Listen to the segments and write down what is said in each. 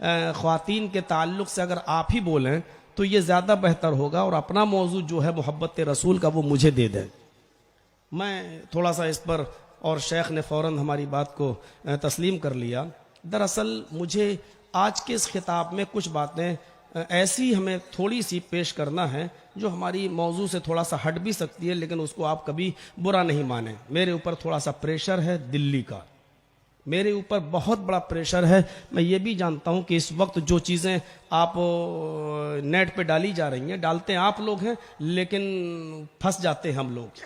ख्वातीन के ताल्लुक से अगर आप ही बोलें तो ये ज़्यादा बेहतर होगा, और अपना मौजू जो है मोहब्बत रसूल का वो मुझे दे दें। मैं थोड़ा सा इस पर, और शेख ने फ़ौरन हमारी बात को तस्लीम कर लिया। दरअसल मुझे आज के इस खिताब में कुछ बातें ऐसी हमें थोड़ी सी पेश करना है जो हमारी मौजू से थोड़ा सा हट भी सकती है, लेकिन उसको आप कभी बुरा नहीं माने। मेरे ऊपर थोड़ा सा प्रेशर है दिल्ली का, मेरे ऊपर बहुत बड़ा प्रेशर है। मैं ये भी जानता हूँ कि इस वक्त जो चीज़ें आप नेट पे डाली जा रही हैं, डालते हैं आप लोग हैं, लेकिन फंस जाते हैं हम लोग।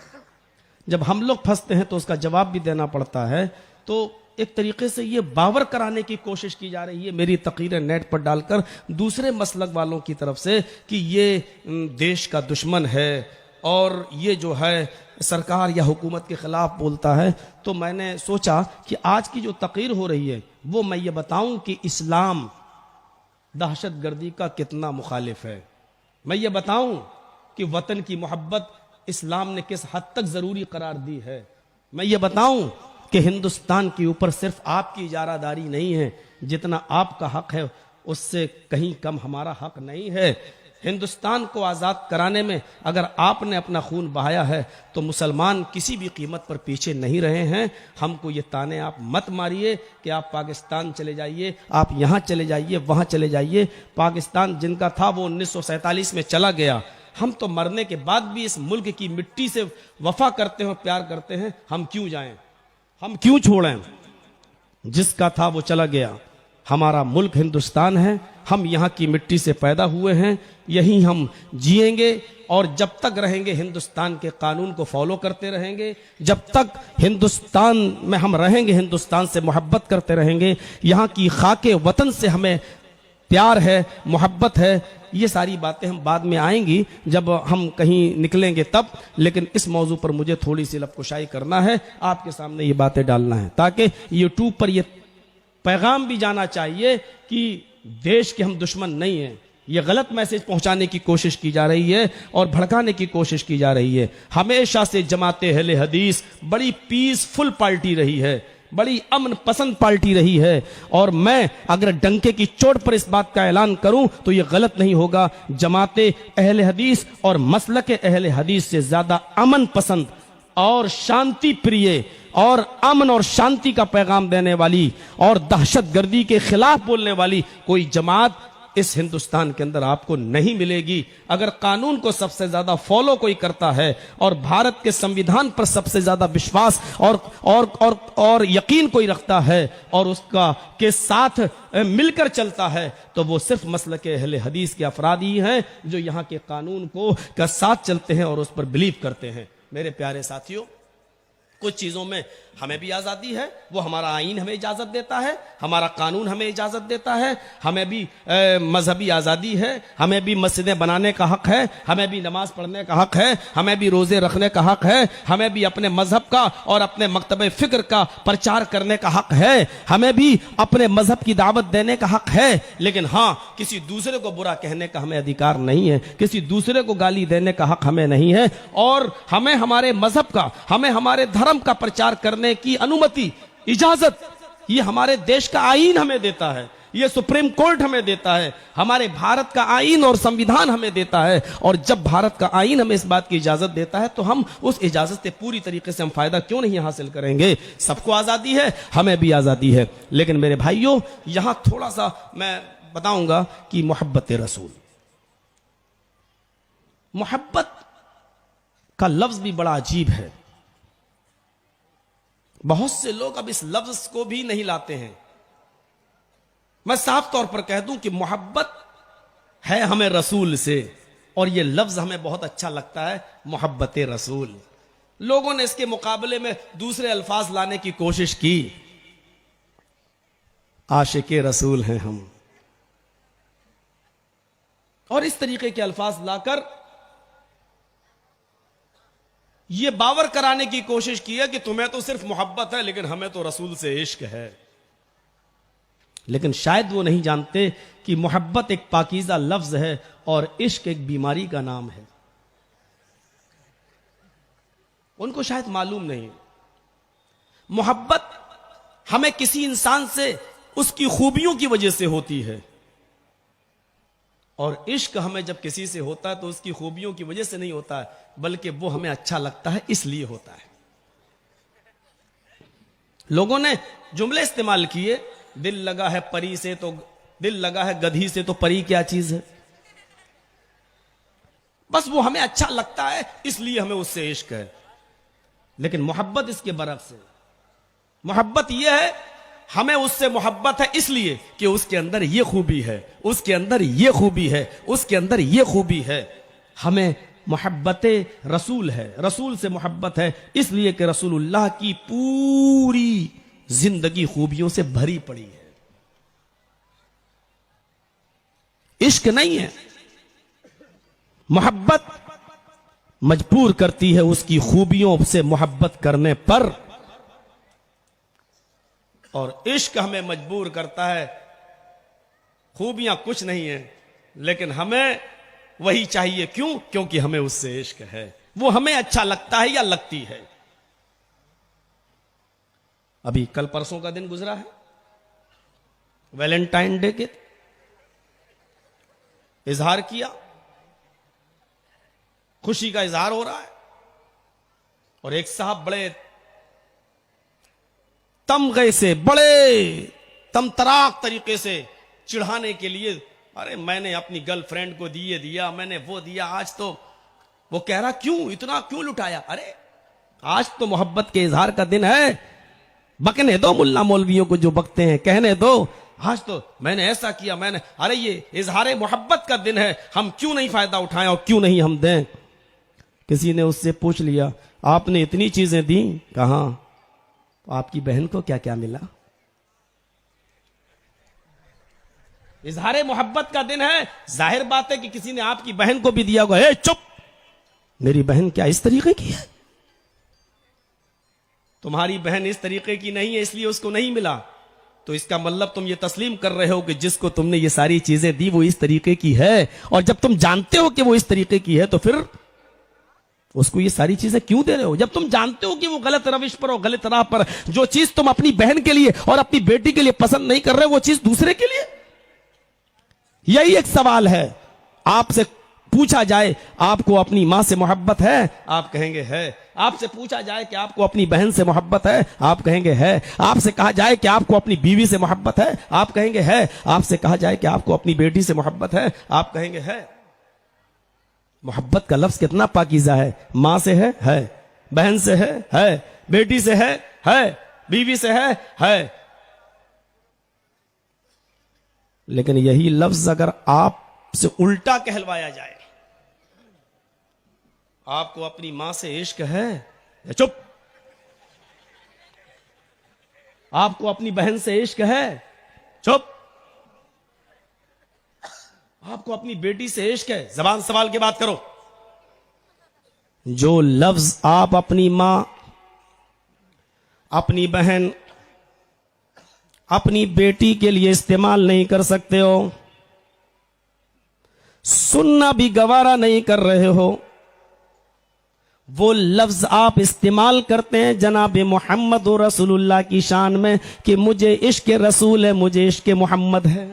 जब हम लोग फंसते हैं तो उसका जवाब भी देना पड़ता है। तो एक तरीके से ये बावर कराने की कोशिश की जा रही है मेरी तकरीरें नेट पर डालकर दूसरे मसलक वालों की तरफ से कि ये देश का दुश्मन है और ये जो है सरकार या हुकूमत के खिलाफ बोलता है। तो मैंने सोचा कि आज की जो तकरीर हो रही है वो मैं ये बताऊं कि इस्लाम दहशतगर्दी का कितना मुखालिफ है। मैं ये बताऊं कि वतन की मोहब्बत इस्लाम ने किस हद तक ज़रूरी करार दी है। मैं ये बताऊं कि हिंदुस्तान के ऊपर सिर्फ आपकी इजारादारी नहीं है, जितना आपका हक है उससे कहीं कम हमारा हक नहीं है। हिंदुस्तान को आज़ाद कराने में अगर आपने अपना खून बहाया है तो मुसलमान किसी भी कीमत पर पीछे नहीं रहे हैं। हमको ये ताने आप मत मारिए कि आप पाकिस्तान चले जाइए, आप यहाँ चले जाइए, वहाँ चले जाइए। पाकिस्तान जिनका था वो 1947 में चला गया। हम तो मरने के बाद भी इस मुल्क की मिट्टी से वफा करते हैं, प्यार करते हैं। हम क्यों जाएं, हम क्यों छोड़ें? जिसका था वो चला गया। हमारा मुल्क हिंदुस्तान है, हम यहाँ की मिट्टी से पैदा हुए हैं, यहीं हम जिएंगे और जब तक रहेंगे हिंदुस्तान के कानून को फॉलो करते रहेंगे। जब तक हिंदुस्तान में हम रहेंगे हिंदुस्तान से मोहब्बत करते रहेंगे। यहाँ की खाके वतन से हमें प्यार है, मोहब्बत है। ये सारी बातें हम बाद में आएंगी जब हम कहीं निकलेंगे तब, लेकिन इस मौजू पर मुझे थोड़ी सी लबकुशाई करना है, आपके सामने ये बातें डालना है ताकि यूट्यूब पर ये पैगाम भी जाना चाहिए कि देश के हम दुश्मन नहीं हैं। ये गलत मैसेज पहुंचाने की कोशिश की जा रही है और भड़काने की कोशिश की जा रही है। हमेशा से जमाते अहले हदीस बड़ी पीसफुल पार्टी रही है, बड़ी अमन पसंद पार्टी रही है, और मैं अगर डंके की चोट पर इस बात का ऐलान करूं तो यह गलत नहीं होगा। जमाते अहले हदीस और मसलक अहले हदीस से ज्यादा अमन पसंद और शांति प्रिय और अमन और शांति का पैगाम देने वाली और दहशतगर्दी के खिलाफ बोलने वाली कोई जमात इस हिंदुस्तान के अंदर आपको नहीं मिलेगी। अगर कानून को सबसे ज्यादा फॉलो कोई करता है और भारत के संविधान पर सबसे ज्यादा विश्वास और यकीन कोई रखता है और उसका के साथ मिलकर चलता है तो वो सिर्फ मसलक अहले हदीस के अफराद ही हैं जो यहाँ के कानून को का साथ चलते हैं और उस पर बिलीव करते हैं। मेरे प्यारे साथियों, कुछ चीजों में हमें भी आज़ादी है, वो हमारा आईन हमें इजाज़त देता है, हमारा कानून हमें इजाज़त देता है। हमें भी मजहबी आज़ादी है, हमें भी मस्जिदें बनाने का हक है, हमें भी नमाज पढ़ने का हक है, हमें भी रोज़े रखने का हक है, हमें भी अपने मजहब का और अपने मकतब फ़िक्र का प्रचार करने का हक है, हमें भी अपने मजहब की दावत देने का हक है। लेकिन हाँ, किसी दूसरे को बुरा कहने का हमें अधिकार नहीं है, किसी दूसरे को गाली देने का हक हमें नहीं है, और हमें हमारे मजहब का, हमें हमारे धर्म का प्रचार करने की अनुमति, इजाजत ये हमारे देश का आईन हमें देता है, ये सुप्रीम कोर्ट हमें देता है, हमारे भारत का आईन और संविधान हमें देता है। और जब भारत का आईन हमें इस बात की इजाजत देता है तो हम उस इजाजत से पूरी तरीके से हम फायदा क्यों नहीं हासिल करेंगे? सबको आजादी है, हमें भी आजादी है। लेकिन मेरे भाइयों, यहां थोड़ा सा मैं बताऊंगा कि मोहब्बत रसूल, मोहब्बत का लफ्ज भी बड़ा अजीब है। बहुत से लोग अब इस लफ्ज को भी नहीं लाते हैं। मैं साफ तौर पर कह दूं कि मोहब्बत है हमें रसूल से, और यह लफ्ज हमें बहुत अच्छा लगता है, मोहब्बत रसूल। लोगों ने इसके मुकाबले में दूसरे अल्फाज लाने की कोशिश की। आशिके रसूल हैं हम, और इस तरीके के अल्फाज लाकर यह बावर कराने की कोशिश की है कि तुम्हें तो सिर्फ मोहब्बत है लेकिन हमें तो रसूल से इश्क है। लेकिन शायद वो नहीं जानते कि मोहब्बत एक पाकीज़ा लफ्ज है और इश्क एक बीमारी का नाम है। उनको शायद मालूम नहीं। मोहब्बत हमें किसी इंसान से उसकी खूबियों की वजह से होती है। और इश्क हमें जब किसी से होता है तो उसकी खूबियों की वजह से नहीं होता है, बल्कि वो हमें अच्छा लगता है इसलिए होता है। लोगों ने जुमले इस्तेमाल किए, दिल लगा है परी से तो दिल लगा है गधी से तो परी क्या चीज है। बस वो हमें अच्छा लगता है इसलिए हमें उससे इश्क है। लेकिन मोहब्बत इसके बरक्स है। मोहब्बत यह है, हमें उससे मोहब्बत है इसलिए कि उसके अंदर ये खूबी है, उसके अंदर ये खूबी है, उसके अंदर ये खूबी है। हमें मोहब्बत रसूल है, रसूल से मोहब्बत है इसलिए कि रसूलुल्लाह की पूरी जिंदगी खूबियों से भरी पड़ी है। इश्क नहीं है, मोहब्बत मजबूर करती है उसकी खूबियों से मोहब्बत करने पर, और इश्क हमें मजबूर करता है। खूबियां कुछ नहीं है लेकिन हमें वही चाहिए। क्यों? क्योंकि हमें उससे इश्क है, वो हमें अच्छा लगता है या लगती है। अभी कल परसों का दिन गुजरा है, वैलेंटाइन डे के इजहार किया, खुशी का इजहार हो रहा है। और एक साहब बड़े तमगे से, बड़े तमतराक तरीके से चिढ़ाने के लिए, अरे मैंने अपनी गर्लफ्रेंड को दिए दिया, मैंने वो दिया, आज तो वो कह रहा क्यों इतना क्यों लुटाया। अरे आज तो मोहब्बत के इजहार का दिन है, बकने दो मुल्ला मौलवियों को जो बकते हैं, कहने दो आज तो मैंने ऐसा किया, मैंने, अरे ये इजहार मोहब्बत का दिन है, हम क्यों नहीं फायदा उठाएं और क्यों नहीं हम दें। किसी ने उससे पूछ लिया आपने इतनी चीजें दी, कहां, आपकी बहन को क्या क्या मिला। इजहार मोहब्बत का दिन है, जाहिर बात है कि किसी ने आपकी बहन को भी दिया होगा। ए चुप, मेरी बहन क्या इस तरीके की है? तुम्हारी बहन इस तरीके की नहीं है इसलिए उसको नहीं मिला, तो इसका मतलब तुम ये तस्लीम कर रहे हो कि जिसको तुमने ये सारी चीजें दी वो इस तरीके की है। और जब तुम जानते हो कि वो इस तरीके की है तो फिर उसको ये सारी चीजें क्यों दे रहे हो? जब तुम जानते हो कि वो गलत रविश पर और गलत राह पर, जो चीज तुम अपनी बहन के लिए और अपनी बेटी के लिए पसंद नहीं कर रहे वो चीज दूसरे के लिए। यही एक सवाल है। आपसे पूछा जाए आपको अपनी मां से मोहब्बत है, आप कहेंगे है। आपसे पूछा जाए कि आपको अपनी बहन से मोहब्बत है, आप कहेंगे है। आपसे कहा जाए कि आपको अपनी बीवी से मोहब्बत है, आप कहेंगे है। आपसे कहा जाए कि आपको अपनी बेटी से मोहब्बत है, आप कहेंगे है। मोहब्बत का लफ्ज कितना पाकीज़ा है। मां से है, बहन से है, बेटी से है, बीवी से है। लेकिन यही लफ्ज अगर आपसे उल्टा कहलवाया जाए, आपको अपनी मां से इश्क है, चुप, आपको अपनी बहन से इश्क है, चुप, आपको अपनी बेटी से इश्क है, जबान सवाल की बात करो। जो लफ्ज आप अपनी मां, अपनी बहन, अपनी बेटी के लिए इस्तेमाल नहीं कर सकते हो, सुनना भी गवारा नहीं कर रहे हो, वो लफ्ज आप इस्तेमाल करते हैं जनाब मोहम्मद रसूलुल्लाह की शान में कि मुझे इश्क रसूल है, मुझे इश्क मोहम्मद है,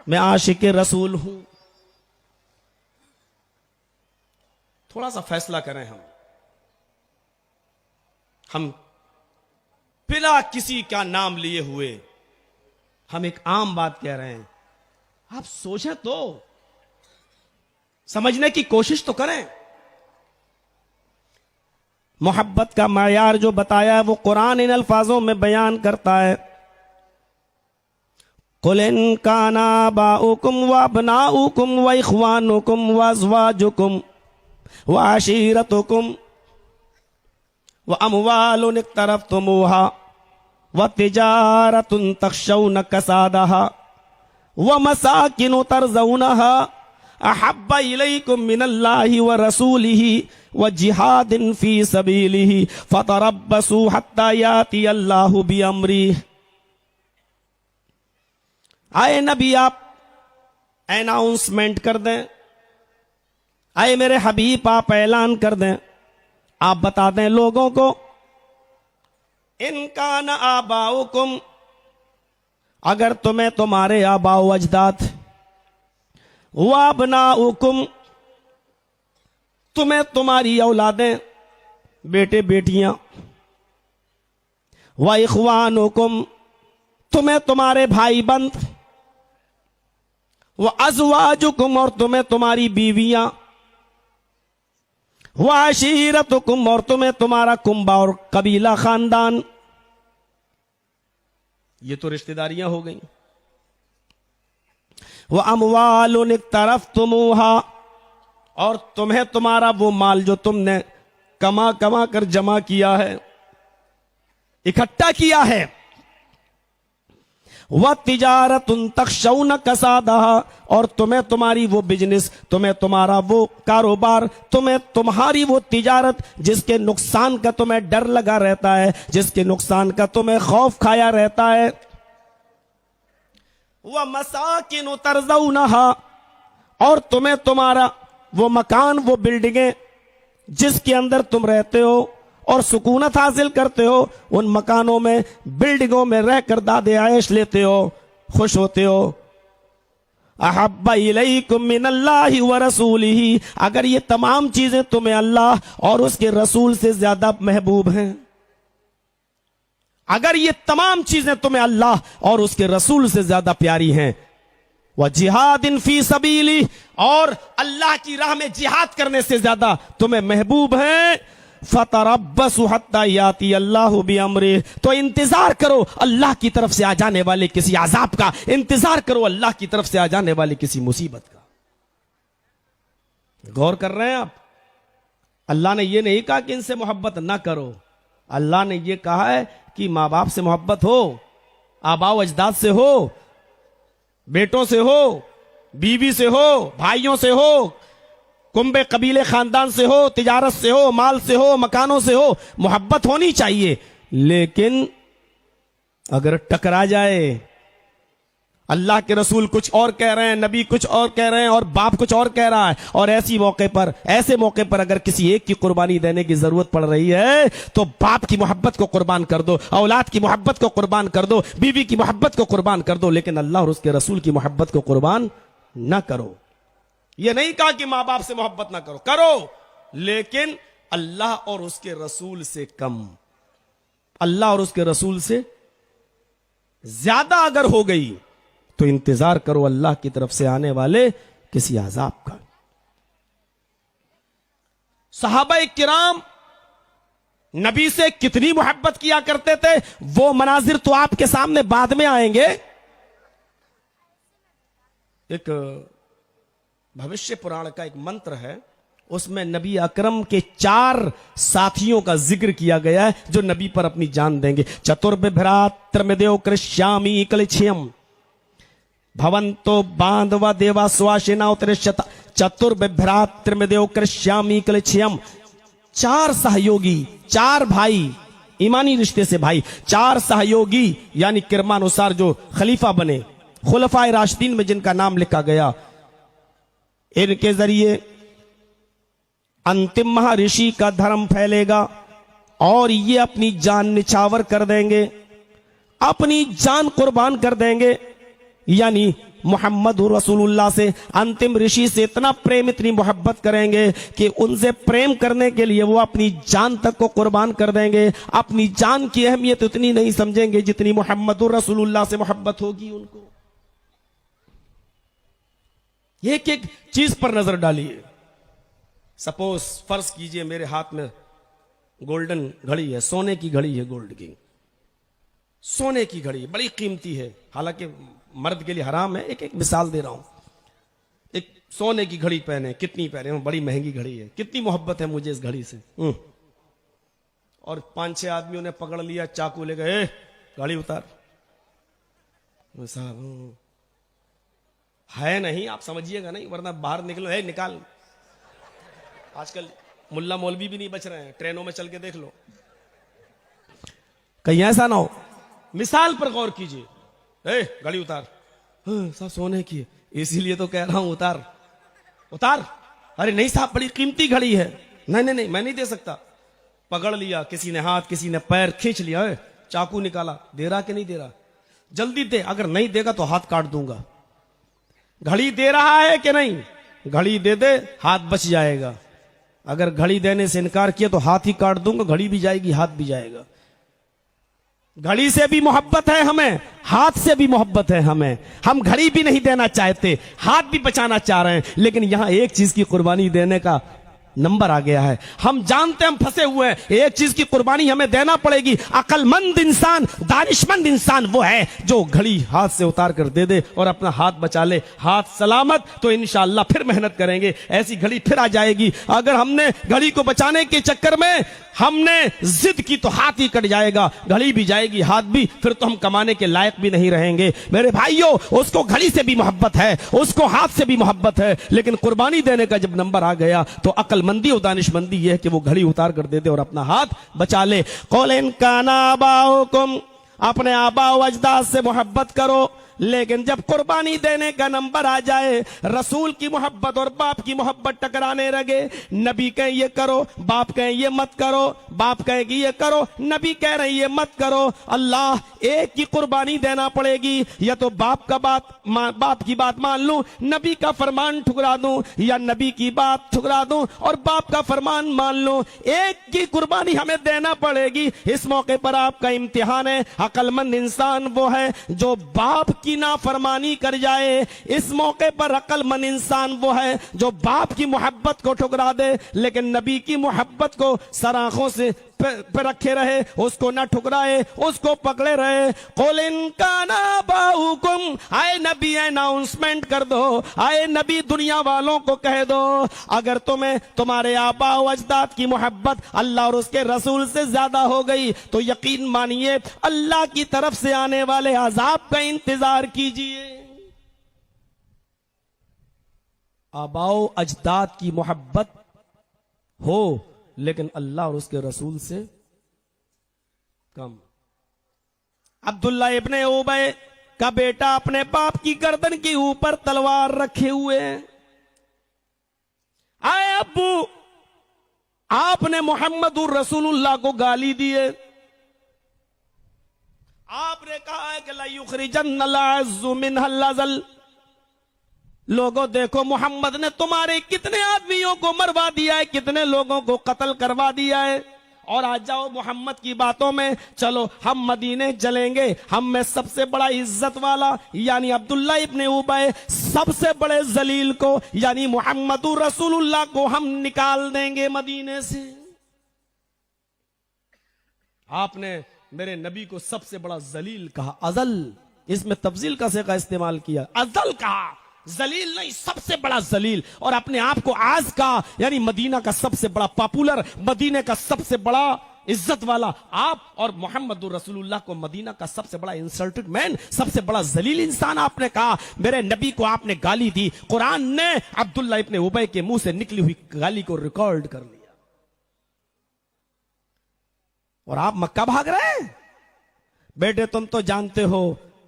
मैं आशिक रसूल हूं। थोड़ा सा फैसला करें हम बिना किसी का नाम लिए हुए हम एक आम बात कह रहे हैं। आप सोचें तो, समझने की कोशिश तो करें। मोहब्बत का मायार जो बताया है वो कुरान इन अल्फाजों में बयान करता है, कुल इन काना बाउकुम व अबनाउकुम व इख्वानुकुम व अज़वाजुकुम व आशीरतुकुम व अमवालुन इक्तरफ्तुमूहा व तिजारतुन तख्शौन कसादहा व मसाकिनु तरज़ौनहा अहब्बा इलैकुम मिनल्लाहि व रसूलिही व जिहादिन फी सबीलिही फतरब्बसू हत्ता याती अल्लाहु बिअम्रिही। आए नबी आप अनाउंसमेंट कर दें, आए मेरे हबीब आप ऐलान कर दें, आप बता दें लोगों को, इनका न आबाउकुम, अगर तुम्हें तुम्हारे आबाओ अजदाद व अबनाउकुम, तुम्हें तुम्हारी औलादें, बेटे बेटियां, व इख्वानुकुम, तुम्हें तुम्हारे भाई बंद, व अज़वाजुकुम, और तुम्हें तुम्हारी बीवियां, व अशीरतुकुम, और तुम्हें तुम्हारा कुंबा और कबीला खानदान, ये तो रिश्तेदारियां हो गई। व अमवालुन इक्तरफ्तुमूहा, और तुम्हें तुम्हारा वो माल जो तुमने कमा कमा कर जमा किया है, इकट्ठा किया है। वह तिजारतुन तखशौन कसादहा, और तुम्हें तुम्हारी वो बिजनेस, तुम्हें तुम्हारा वो कारोबार, तुम्हें तुम्हारी वो तिजारत जिसके नुकसान का तुम्हें डर लगा रहता है, जिसके नुकसान का तुम्हें खौफ खाया रहता है। वह मसाकिन तरज़ौनहा, और तुम्हें तुम्हारा वो मकान, वो बिल्डिंगें जिसके अंदर तुम रहते हो और सुकूनत हासिल करते हो, उन मकानों में, बिल्डिंगों में रहकर दादे आयश लेते हो, खुश होते हो। अहब्बा इलैकुम मिनल्लाहि व रसूलिही, अगर ये तमाम चीजें तुम्हें अल्लाह और उसके रसूल से ज्यादा महबूब हैं, अगर ये तमाम चीजें तुम्हें अल्लाह और उसके रसूल से ज्यादा प्यारी हैं, वह जिहादिन फी सबीली, और अल्लाह की राह में जिहाद करने से ज्यादा तुम्हें महबूब हैं, फतरब्बसु हत्ता याती अल्लाहु बिअम्रिही, तो इंतजार करो अल्लाह की तरफ से आ जाने वाले किसी अजाब का, इंतजार करो अल्लाह की तरफ से आ जाने वाली किसी मुसीबत का। गौर कर रहे हैं आप? अल्लाह ने यह नहीं कहा कि इनसे मोहब्बत ना करो, अल्लाह ने यह कहा है कि मां बाप से मोहब्बत हो, आबाओ अजदाद से हो, बेटों से हो, बीवी से हो, भाइयों से हो, कुंबे कबीले खानदान से हो, तिजारत से हो, माल से हो, मकानों से हो, मोहब्बत होनी चाहिए। लेकिन अगर टकरा जाए, अल्लाह के रसूल कुछ और कह रहे हैं, नबी कुछ और कह रहे हैं और बाप कुछ और कह रहा है, और ऐसे मौके पर अगर किसी एक की कुर्बानी देने की जरूरत पड़ रही है, तो बाप की मोहब्बत को कुर्बान कर दो, औलाद की मोहब्बत को कुर्बान कर दो, बीवी की मोहब्बत को कुर्बान कर दो, लेकिन अल्लाह और उसके रसूल की मोहब्बत को कुर्बान ना करो। यह नहीं कहा कि मां बाप से मोहब्बत ना करो, करो, लेकिन अल्लाह और उसके रसूल से कम, अल्लाह और उसके रसूल से ज्यादा अगर हो गई तो इंतजार करो अल्लाह की तरफ से आने वाले किसी अजाब का। सहाबाए किराम नबी से कितनी मोहब्बत किया करते थे, वो मनाजिर तो आपके सामने बाद में आएंगे। एक भविष्य पुराण का एक मंत्र है, उसमें नबी अकरम के 4 साथियों का जिक्र किया गया है जो नबी पर अपनी जान देंगे। चतुर्भ्रात्रमेदेव कृष्यामि कलिछयम भवंतो बांधवा देवा स्वाशिना उत्तरिष्यता, चतुर्भ्रात्रमेदेव कृष्यामि कलिछयम, 4 सहयोगी, 4 भाई, ईमानी रिश्ते से भाई, 4 सहयोगी यानी क्रमानुसार जो खलीफा बने, खुलफाए राशिदीन में जिनका नाम लिखा गया, इनके जरिए अंतिम महर्षि का धर्म फैलेगा और ये अपनी जान निछावर कर देंगे, अपनी जान कुर्बान कर देंगे, यानी मोहम्मद रसूलुल्लाह से, अंतिम ऋषि से इतना प्रेम, इतनी मोहब्बत करेंगे कि उनसे प्रेम करने के लिए वो अपनी जान तक को कुर्बान कर देंगे। अपनी जान की अहमियत उतनी नहीं समझेंगे जितनी मोहम्मद रसूलुल्लाह से मोहब्बत होगी उनको। एक एक चीज पर नजर डालिए। सपोज फर्ज कीजिए मेरे हाथ में गोल्डन घड़ी है, सोने की घड़ी है, गोल्ड की सोने की घड़ी, बड़ी कीमती है, हालांकि मर्द के लिए हराम है, एक एक मिसाल दे रहा हूं। एक सोने की घड़ी पहने, कितनी पहने, बड़ी महंगी घड़ी है, कितनी मोहब्बत है मुझे इस घड़ी से, और 5-6 आदमियों ने पकड़ लिया, चाकू ले गए, घड़ी उतार, साहब है नहीं, आप समझिएगा नहीं, वरना बाहर निकलो, है निकाल। आजकल मुल्ला मौलवी भी नहीं बच रहे हैं, ट्रेनों में चल के देख लो, कहीं ऐसा ना हो। मिसाल पर गौर कीजिए, घड़ी उतार, साहब सोने की है, इसीलिए तो कह रहा हूं उतार उतार। अरे नहीं साहब बड़ी कीमती घड़ी है, नहीं नहीं नहीं मैं नहीं दे सकता। पकड़ लिया, किसी ने हाथ, किसी ने पैर, खींच लिया, चाकू निकाला, दे रहा कि नहीं दे रहा, जल्दी दे, अगर नहीं देगा तो हाथ काट दूंगा। घड़ी दे रहा है कि नहीं? घड़ी दे दे, हाथ बच जाएगा। अगर घड़ी देने से इनकार किया तो हाथ ही काट दूंगा, घड़ी भी जाएगी, हाथ भी जाएगा। घड़ी से भी मोहब्बत है हमें, हाथ से भी मोहब्बत है हमें। हम घड़ी भी नहीं देना चाहते, हाथ भी बचाना चाह रहे हैं, लेकिन यहां एक चीज की कुर्बानी देने का नंबर आ गया है। हम जानते हम फंसे हुए हैं, एक चीज की कुर्बानी हमें देना पड़ेगी। अकलमंद इंसान, दानिशमंद इंसान वो है जो घड़ी हाथ से उतार कर दे दे और अपना हाथ बचा ले। हाथ सलामत तो इंशाअल्लाह फिर मेहनत करेंगे, ऐसी घड़ी फिर आ जाएगी। अगर हमने घड़ी को बचाने के चक्कर में हमने जिद की तो हाथ ही कट जाएगा, घड़ी भी जाएगी, हाथ भी, फिर तो हम कमाने के लायक भी नहीं रहेंगे। मेरे भाइयों, उसको घड़ी से भी मोहब्बत है, उसको हाथ से भी मोहब्बत है, लेकिन कुर्बानी देने का जब नंबर आ गया तो अकलमंदी और दानिशमंदी यह है कि वो घड़ी उतार कर दे दे और अपना हाथ बचा ले। कौल इन काना आबाउकुम, अपने आबा अजदाद से मोहब्बत करो, लेकिन जब कुर्बानी देने का नंबर आ जाए, रसूल की मोहब्बत और बाप की मोहब्बत टकराने लगे, नबी कहे ये करो, बाप कहे ये मत करो, बाप कहे कि ये करो, नबी कह रहे ये मत करो, अल्लाह एक की कुर्बानी देना पड़ेगी। या तो बाप की बात मान लूं, नबी का फरमान ठुकरा दूं, या नबी की बात ठुकरा दूं और बाप का फरमान मान लूं। एक की कुर्बानी हमें देना पड़ेगी। इस मौके पर आपका इम्तिहान है। अकलमंद इंसान वो है जो बाप की नाफरमानी कर जाए। इस मौके पर अकलमंद इंसान वो है जो बाप की मोहब्बत को ठुकरा दे, लेकिन नबी की मोहब्बत को सर आंखों से पे रखे रहे, उसको ना ठुकराए, उसको पकड़े रहे। कुल इन काना आबाउकुम, आए नबी अनाउंसमेंट कर दो, आए नबी दुनिया वालों को कह दो, अगर तुम्हें तुम्हारे आबा अजदाद की मोहब्बत अल्लाह और उसके रसूल से ज्यादा हो गई तो यकीन मानिए अल्लाह की तरफ से आने वाले अजाब का इंतजार कीजिए। आबाओ अजदाद की मोहब्बत हो, लेकिन अल्लाह और उसके रसूल से कम। अब्दुल्ला इब्ने उबय का बेटा अपने बाप की गर्दन के ऊपर तलवार रखे हुए हैं। आए अब्बू, आपने मोहम्मदुर रसूलुल्लाह को गाली दिए, आपने कहा है कि ला युखरिजन्नल अज़्ज़ु मिनहल अज़ल। लोगों देखो, मोहम्मद ने तुम्हारे कितने आदमियों को मरवा दिया है, कितने लोगों को कत्ल करवा दिया है, और आ जाओ मोहम्मद की बातों में। चलो हम मदीने चलेंगे, हम में सबसे बड़ा इज्जत वाला यानी अब्दुल्ला इब्ने उबय, सबसे बड़े जलील को यानी मोहम्मदुर रसूलुल्लाह को हम निकाल देंगे मदीने से। आपने मेरे नबी को सबसे बड़ा जलील कहा, अजल, इसमें तफजील का सेका इस्तेमाल किया, अजल कहा, जलील नहीं, सबसे बड़ा जलील। और अपने आप को आज का यानी मदीना का सबसे बड़ा पॉपुलर, मदीने का सबसे बड़ा इज्जत वाला आप, और मोहम्मदुर रसूलुल्लाह को मदीना का सबसे बड़ा इंसल्टेड मैन, सबसे बड़ा जलील इंसान आपने कहा। मेरे नबी को आपने गाली दी। कुरान ने अब्दुल्ला इब्ने उबय के मुंह से निकली हुई गाली को रिकॉर्ड कर लिया, और आप मक्का भाग रहे हैं। बेटे तुम तो जानते हो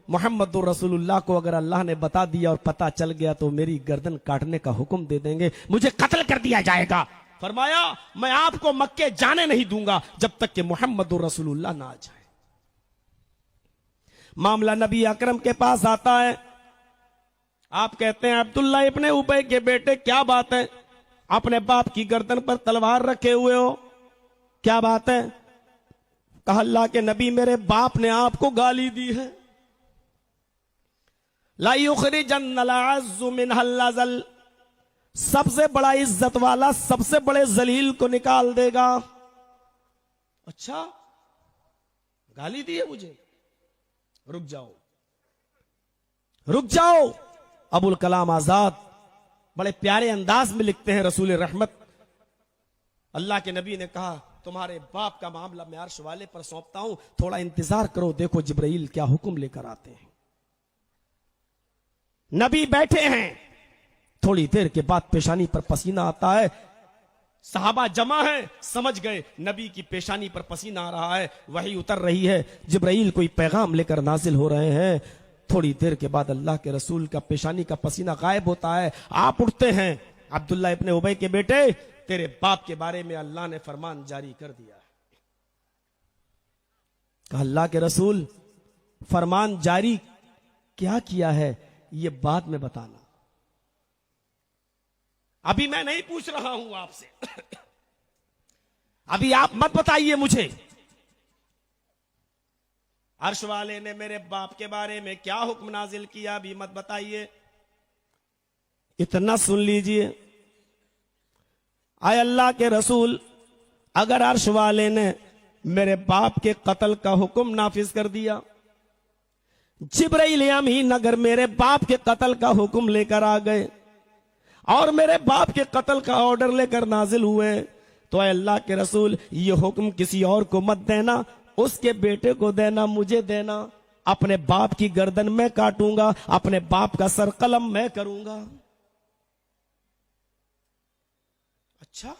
मोहम्मदुर रसूलुल्लाह को अगर अल्लाह ने बता दिया और पता चल गया तो मेरी गर्दन काटने का हुक्म दे देंगे, मुझे कत्ल कर दिया जाएगा। फरमाया मैं आपको मक्के जाने नहीं दूंगा जब तक कि मोहम्मदुर रसूलुल्लाह ना आ जाए। मामला नबी अकरम के पास आता है। आप कहते हैं अब्दुल्ला इब्ने उबय के बेटे, क्या बात है, अपने बाप की गर्दन पर तलवार रखे हुए हो, क्या बात है? कहा अल्लाह के नबी, मेरे बाप ने आपको गाली दी है। ला युखरिजन्नल अज़्ज़ु मिनहल अज़ल, सबसे बड़ा इज्जत वाला सबसे बड़े जलील को निकाल देगा। अच्छा, गाली दी है मुझे, रुक जाओ, रुक जाओ। अबुल कलाम आजाद बड़े प्यारे अंदाज में लिखते हैं, रसूल रहमत अल्लाह के नबी ने कहा तुम्हारे बाप का मामला मैं अर्श वाले पर सौंपता हूं, थोड़ा इंतजार करो, देखो जिब्राइल क्या हुक्म लेकर आते हैं। नबी बैठे हैं, थोड़ी देर के बाद पेशानी पर पसीना आता है। सहाबा जमा है, समझ गए नबी की पेशानी पर पसीना आ रहा है, वही उतर रही है, जिब्राइल कोई पैगाम लेकर नाजिल हो रहे हैं। थोड़ी देर के बाद अल्लाह के रसूल का पेशानी का पसीना गायब होता है। आप उठते हैं, अब्दुल्ला इब्ने उबय के बेटे, तेरे बाप के बारे में अल्लाह ने फरमान जारी कर दिया है। कहा अल्लाह के रसूल फरमान जारी क्या किया है ये बाद में बताना। अभी मैं नहीं पूछ रहा हूं आपसे अभी आप मत बताइए मुझे अर्श वाले ने मेरे बाप के बारे में क्या हुक्म नाजिल किया, अभी मत बताइए। इतना सुन लीजिए, आए अल्लाह के रसूल, अगर अर्श वाले ने मेरे बाप के कत्ल का हुक्म नाफिज कर दिया, जिब्राइल अमीन अगर मेरे बाप के कत्ल का हुक्म लेकर आ गए और मेरे बाप के कत्ल का ऑर्डर लेकर नाजिल हुए, तो आए अल्लाह के रसूल ये हुक्म किसी और को मत देना, उसके बेटे को देना, मुझे देना। अपने बाप की गर्दन मैं काटूंगा, अपने बाप का सर कलम मैं करूंगा। अच्छा,